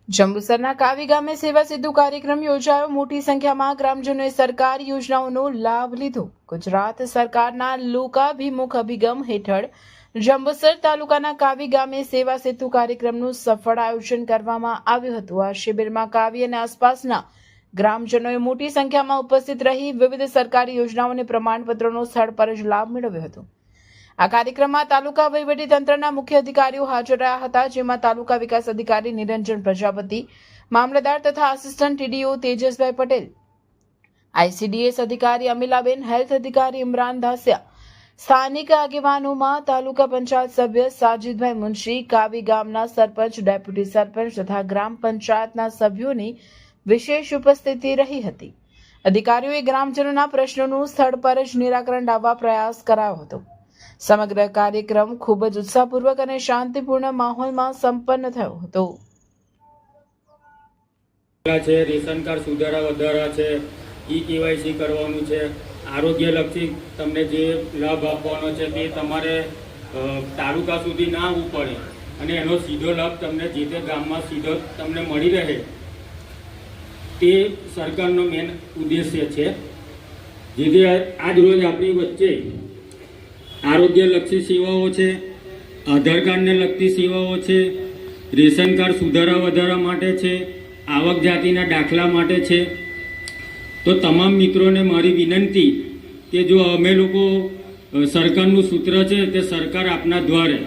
જંબુસરના કાવી ગામે સેવા સેતુ કાર્યક્રમ યોજાયો। મોટી સંખ્યામાં ગ્રામજનોએ સરકારી યોજનાઓનો લાભ લીધો। ગુજરાત સરકારના લોકાભિમુખ અભિગમ હેઠળ જંબુસર તાલુકાના કાવી ગામે સેવા સેતુ કાર્યક્રમનું સફળ આયોજન કરવામાં આવ્યું હતું। આ શિબિરમાં કાવી અને આસપાસના ગ્રામજનોએ મોટી સંખ્યામાં ઉપસ્થિત રહી વિવિધ સરકારી યોજનાઓ અને પ્રમાણપત્રોનો સ્થળ પર જ લાભ મેળવ્યો હતો। આ કાર્યક્રમમાં તાલુકા વહીવટીતંત્રના મુખ્ય અધિકારીઓ હાજર રહ્યા હતા, જેમાં તાલુકા વિકાસ અધિકારી નિરંજન પ્રજાપતિ, મામલતદાર તથા આસિસ્ટન્ટ ટીડીઓ તેજસભાઈ પટેલ, આઈસીડીએસ અધિકારી અમીલાબેન, હેલ્થ અધિકારી ઇમરાન ધાસિયા, સ્થાનિક આગેવાનોમાં તાલુકા પંચાયત સભ્ય સાજીદભાઈ મુનશી, કાવી ગામના સરપંચ, ડેપ્યુટી સરપંચ તથા ગ્રામ પંચાયતના સભ્યોની વિશેષ ઉપસ્થિતિ રહી હતી। અધિકારીઓએ ગ્રામજનોના પ્રશ્નોનું સ્થળ પર જ નિરાકરણ લાવવા પ્રયાસ કરાયો હતો। સમગ્ર કાર્યક્રમ ખૂબ જ ઉત્સાહપૂર્વક અને શાંતિપૂર્ણ માહોલમાં સંપન્ન થયો હતો। રેશન કાર્ડ સુધારા વધારા છે, ઈ-કેવાયસી કરવાનું છે, આરોગ્યલક્ષી તમને જે લાભ આપવાનો છે તે તમારે તાલુકા સુધી ના આવવું પડે અને એનો સીધો લાભ તમને જે તે ગામમાં સીધો તમને મળી રહે, તે સરકારનો મેન ઉદ્દેશ્ય છે। જેથી આજ રોજ આપણી વચ્ચે આરોગ્યલક્ષી સેવાઓ છે, આધાર કાર્ડને લગતી સેવાઓ છે, રેશન કાર્ડ સુધારા વધારા માટે છે, આવક જાતિના દાખલા માટે છે। તો તમામ મિત્રોને મારી વિનંતી કે જો અમે લોકો સરકારનું સૂત્ર છે તે સરકાર આપના દ્વારે,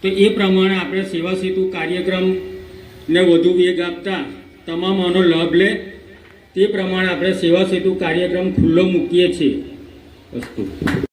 તો એ પ્રમાણે આપણે સેવા સેતુ કાર્યક્રમને વધુ વેગ આપતા તમામ આનો લાભ લે તે પ્રમાણે આપણે સેવા સેતુ કાર્યક્રમ ખુલ્લો મૂકીએ છીએ। વસ્તુ